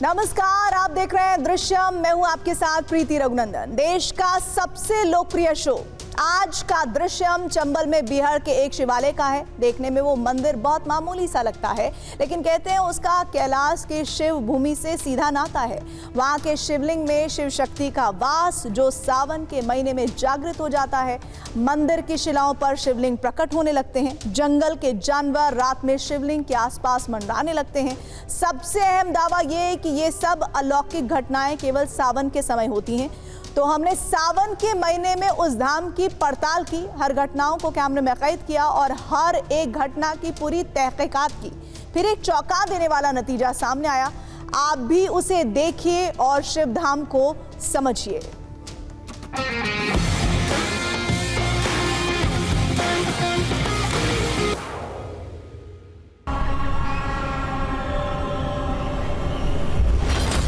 नमस्कार, आप देख रहे हैं दृश्यम। मैं हूं आपके साथ प्रीति रघुनंदन। देश का सबसे लोकप्रिय शो आज का दृश्यम चंबल में बिहार के एक शिवालय का है। देखने में वो मंदिर बहुत मामूली सा लगता है, लेकिन कहते हैं उसका कैलाश के शिव भूमि से सीधा नाता है। वहां के शिवलिंग में शिव शक्ति का वास जो सावन के महीने में जागृत हो जाता है। मंदिर की शिलाओं पर शिवलिंग प्रकट होने लगते हैं। जंगल के जानवर रात में शिवलिंग के आसपास मंडराने लगते हैं। सबसे अहम दावा ये है कि ये सब अलौकिक घटनाएं केवल सावन के समय होती हैं। तो हमने सावन के महीने में उस धाम की पड़ताल की, हर घटनाओं को कैमरे में कैद किया और हर एक घटना की पूरी तहकीकात की। फिर एक चौंका देने वाला नतीजा सामने आया। आप भी उसे देखिए और शिव धाम को समझिए।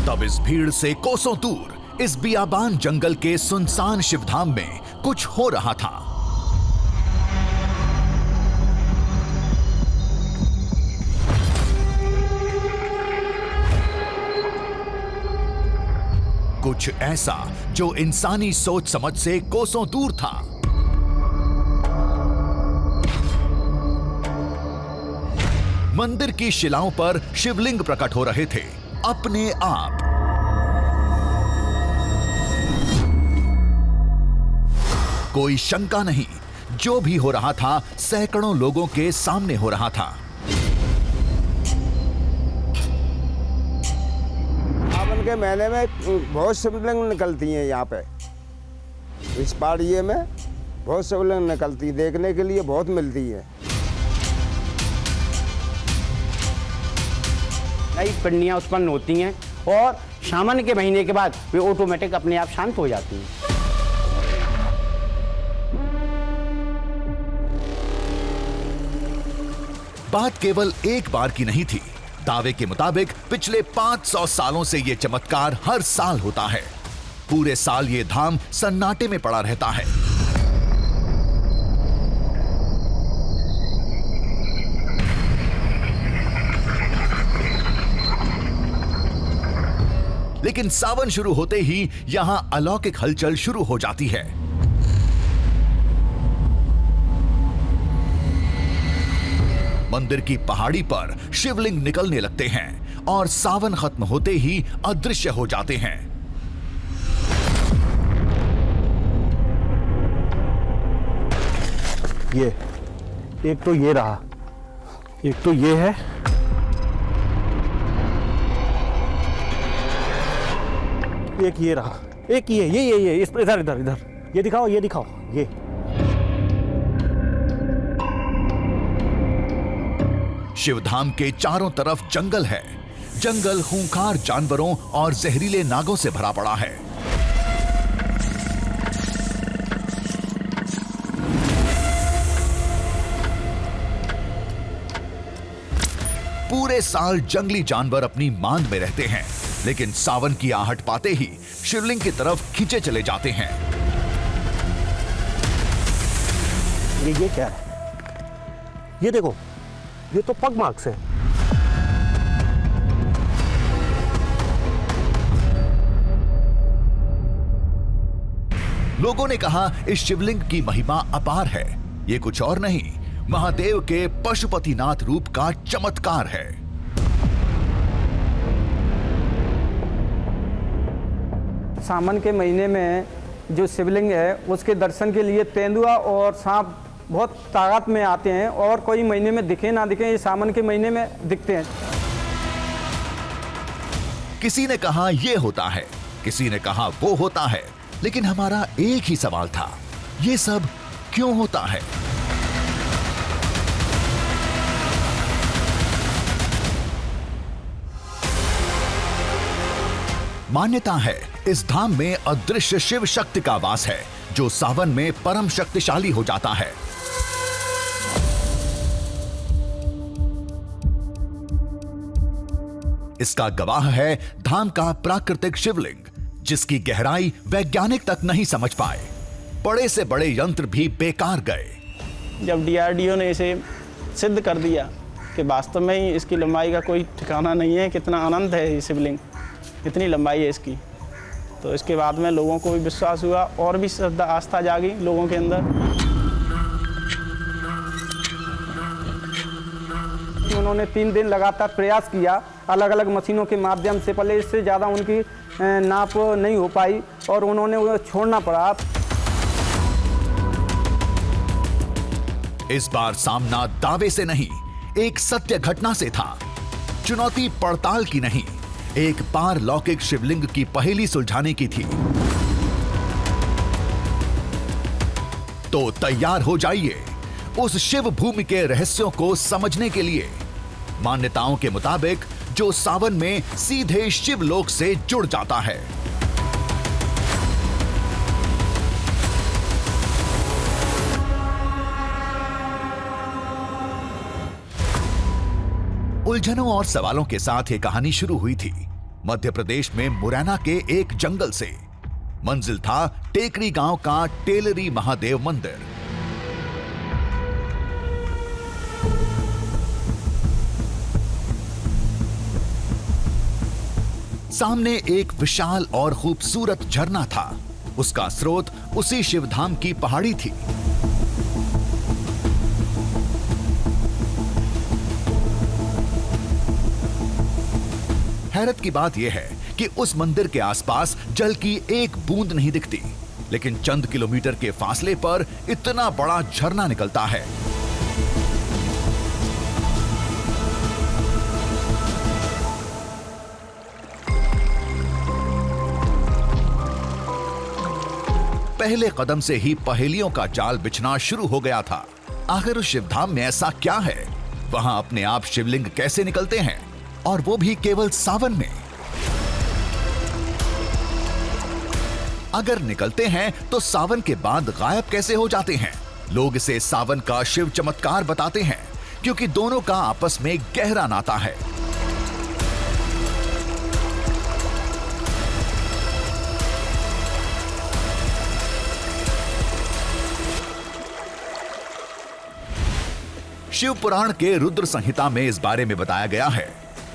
तब इस भीड़ से कोसों दूर इस बियाबान जंगल के सुनसान शिवधाम में कुछ हो रहा था। कुछ ऐसा जो इंसानी सोच समझ से कोसों दूर था। मंदिर की शिलाओं पर शिवलिंग प्रकट हो रहे थे अपने आप। कोई शंका नहीं, जो भी हो रहा था सैकड़ों लोगों के सामने हो रहा था। सावन के महीने में बहुत शिवलिंग निकलती हैं यहाँ पे। इस पहाड़िये में बहुत शिवलिंग निकलती, देखने के लिए बहुत मिलती है। नई पिंडियाँ उत्पन्न होती हैं और सावन के महीने के बाद वे ऑटोमेटिक अपने आप शांत हो जाती हैं। बात केवल एक बार की नहीं थी। दावे के मुताबिक पिछले 500 सालों से यह चमत्कार हर साल होता है। पूरे साल ये धाम सन्नाटे में पड़ा रहता है। लेकिन सावन शुरू होते ही यहां अलौकिक हलचल शुरू हो जाती है। मंदिर की पहाड़ी पर शिवलिंग निकलने लगते हैं और सावन खत्म होते ही अदृश्य हो जाते हैं। ये एक तो ये रहा, एक तो ये है, एक ये रहा, एक ये इधर इधर इधर ये दिखाओ, ये दिखाओ, ये शिवधाम के चारों तरफ जंगल है। जंगल खूंखार जानवरों और जहरीले नागों से भरा पड़ा है। पूरे साल जंगली जानवर अपनी मांद में रहते हैं, लेकिन सावन की आहट पाते ही शिवलिंग की तरफ खींचे चले जाते हैं। ये क्या है? ये देखो, ये तो पग मार्क्स है। लोगों ने कहा इस शिवलिंग की महिमा अपार है। ये कुछ और नहीं, महादेव के पशुपतिनाथ रूप का चमत्कार है। सावन के महीने में जो शिवलिंग है उसके दर्शन के लिए तेंदुआ और सांप बहुत ताकत में आते हैं और कोई महीने में दिखे ना दिखे, ये सावन के महीने में दिखते हैं। किसी ने कहा ये होता है, किसी ने कहा वो होता है, लेकिन हमारा एक ही सवाल था, ये सब क्यों होता है? मान्यता है इस धाम में अदृश्य शिव शक्ति का वास है, जो सावन में परम शक्तिशाली हो जाता है। इसका गवाह है धाम का प्राकृतिक शिवलिंग, जिसकी गहराई वैज्ञानिक तक नहीं समझ पाए। बड़े से बड़े यंत्र भी बेकार गए। जब DRDO ने इसे सिद्ध कर दिया कि वास्तव में ही इसकी लंबाई का कोई ठिकाना नहीं है, कितना अनंत है ये शिवलिंग, इतनी लंबाई है इसकी। तो इसके बाद में लोगों को भी विश्वास हुआ और भी श्रद्धा आस्था जागी लोगों के अंदर। उन्होंने 3 दिन लगातार प्रयास किया अलग अलग मशीनों के माध्यम से, पहले इससे ज़्यादा उनकी नाप नहीं हो पाई और उन्होंने वो छोड़ना पड़ा। इस बार सामना दावे से नहीं, एक सत्य घटना से था। चुनौती पड़ताल की नहीं, एक पारलौकिक शिवलिंग की पहेली सुलझाने की थी। तो तैयार हो जाइए उस शिव भूमि के रहस्यों को समझने के लिए। मान्यताओं के मुताबिक जो सावन में सीधे शिवलोक से जुड़ जाता है। उलझनों और सवालों के साथ ये कहानी शुरू हुई थी मध्य प्रदेश में मुरैना के एक जंगल से। मंजिल था टेकरी गांव का टेलरी महादेव मंदिर। सामने एक विशाल और खूबसूरत झरना था। उसका स्रोत उसी शिवधाम की पहाड़ी थी। हैरत की बात यह है कि उस मंदिर के आसपास जल की एक बूंद नहीं दिखती, लेकिन चंद किलोमीटर के फासले पर इतना बड़ा झरना निकलता है। पहले कदम से ही पहेलियों का जाल बिछना शुरू हो गया था। आखिर उस शिवधाम में ऐसा क्या है? वहां अपने आप शिवलिंग कैसे निकलते हैं, और वो भी केवल सावन में? अगर निकलते हैं तो सावन के बाद गायब कैसे हो जाते हैं? लोग इसे सावन का शिव चमत्कार बताते हैं, क्योंकि दोनों का आपस में गहरा नाता है। शिव पुराण के रुद्र संहिता में इस बारे में बताया गया है।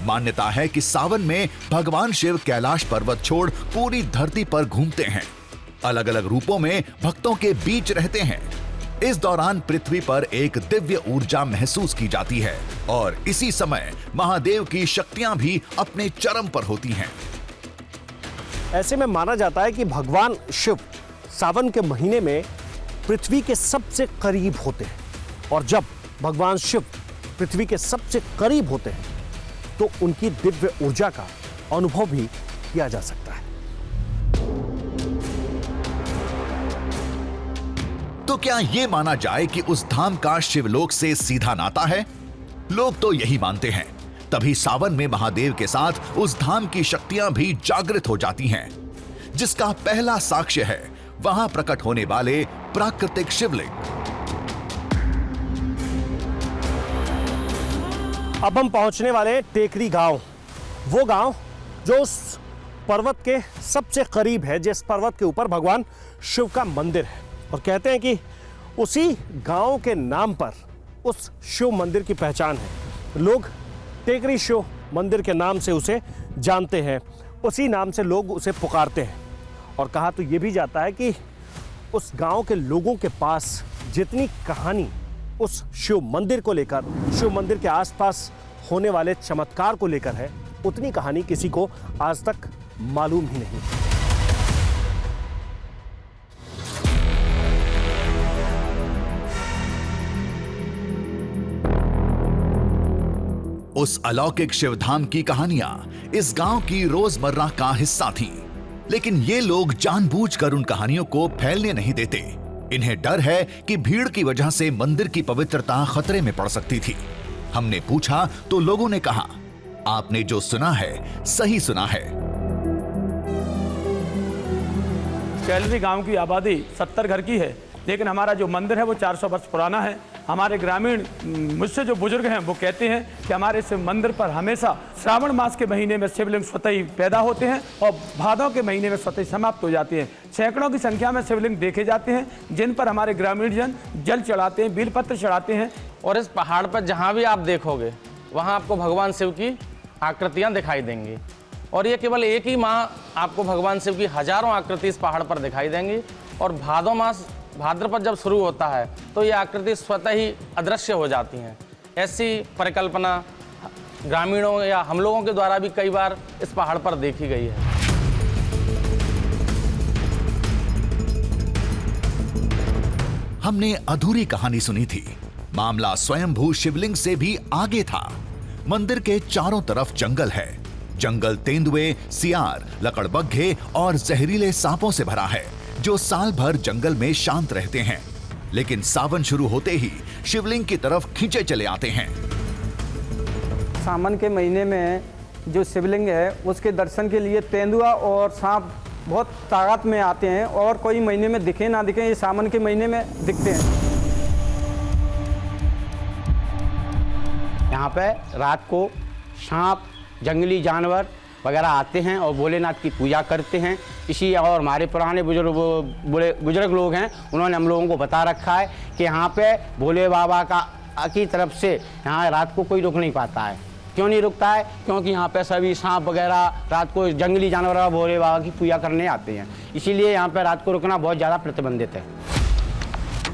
मान्यता है कि सावन में भगवान शिव कैलाश पर्वत छोड़ पूरी धरती पर घूमते हैं। अलग अलग रूपों में भक्तों के बीच रहते हैं। इस दौरान पृथ्वी पर एक दिव्य ऊर्जा महसूस की जाती है और इसी समय महादेव की शक्तियां भी अपने चरम पर होती हैं। ऐसे में माना जाता है कि भगवान शिव सावन के महीने में पृथ्वी के सबसे करीब होते हैं, और जब भगवान शिव पृथ्वी के सबसे करीब होते हैं तो उनकी दिव्य ऊर्जा का अनुभव भी किया जा सकता है। तो क्या यह माना जाए कि उस धाम का शिवलोक से सीधा नाता है? लोग तो यही मानते हैं। तभी सावन में महादेव के साथ उस धाम की शक्तियां भी जागृत हो जाती हैं, जिसका पहला साक्ष्य है वहां प्रकट होने वाले प्राकृतिक शिवलिंग। अब हम पहुंचने वाले टेकरी गांव, वो गांव जो उस पर्वत के सबसे करीब है, जिस पर्वत के ऊपर भगवान शिव का मंदिर है। और कहते हैं कि उसी गांव के नाम पर उस शिव मंदिर की पहचान है। लोग टेकरी शिव मंदिर के नाम से उसे जानते हैं, उसी नाम से लोग उसे पुकारते हैं। और कहा तो ये भी जाता है कि उस गांव के लोगों के पास जितनी कहानी उस शिव मंदिर को लेकर, शिव मंदिर के आसपास होने वाले चमत्कार को लेकर है, उतनी कहानी किसी को आज तक मालूम ही नहीं। उस अलौकिक शिवधाम की कहानियां इस गांव की रोजमर्रा का हिस्सा थीं, लेकिन ये लोग जानबूझकर उन कहानियों को फैलने नहीं देते। इन्हें डर है कि भीड़ की वजह से मंदिर की पवित्रता खतरे में पड़ सकती थी। हमने पूछा तो लोगों ने कहा, आपने जो सुना है सही सुना है। कैलरी गांव की आबादी 70 घर की है, लेकिन हमारा जो मंदिर है वो 400 वर्ष पुराना है। हमारे ग्रामीण मुझसे जो बुजुर्ग हैं वो कहते हैं कि हमारे शिव मंदिर पर हमेशा श्रावण मास के महीने में शिवलिंग स्वतः ही पैदा होते हैं और भादों के महीने में स्वतः ही समाप्त हो जाते हैं। सैकड़ों की संख्या में शिवलिंग देखे जाते हैं, जिन पर हमारे ग्रामीण जन जल चढ़ाते हैं, बेलपत्र चढ़ाते हैं। और इस पहाड़ पर जहाँ भी आप देखोगे वहाँ आपको भगवान शिव की आकृतियाँ दिखाई देंगी। और ये केवल एक ही माह आपको भगवान शिव की हजारों आकृति इस पहाड़ पर दिखाई देंगी। और भादो मास भाद्रपद जब शुरू होता है तो ये आकृति स्वतः ही अदृश्य हो जाती हैं। ऐसी परिकल्पना ग्रामीणों या हम लोगों के द्वारा भी कई बार इस पहाड़ पर देखी गई है। हमने अधूरी कहानी सुनी थी। मामला स्वयंभू शिवलिंग से भी आगे था। मंदिर के चारों तरफ जंगल है। जंगल तेंदुए, सियार, लकड़बग्घे और जहरीले सांपों से भरा है, जो साल भर जंगल में शांत रहते हैं, लेकिन सावन शुरू होते ही शिवलिंग की तरफ खींचे चले आते हैं। सावन के महीने में जो शिवलिंग है उसके दर्शन के लिए तेंदुआ और सांप बहुत ताकत में आते हैं, और कोई महीने में दिखे ना दिखे, ये सावन के महीने में दिखते हैं। यहाँ पे रात को सांप, जंगली जानवर वगैरह आते हैं और भोलेनाथ की पूजा करते हैं। इसी और हमारे पुराने बुजुर्ग लोग हैं, उन्होंने हम लोगों को बता रखा है कि यहाँ पे भोले बाबा की तरफ से यहाँ रात को कोई रुक नहीं पाता है। क्यों नहीं रुकता है? क्योंकि यहाँ पे सभी सांप वगैरह रात को जंगली जानवर भोले बाबा की पूजा करने आते हैं, इसीलिए यहाँ पे रात को रुकना बहुत ज़्यादा प्रतिबंधित है।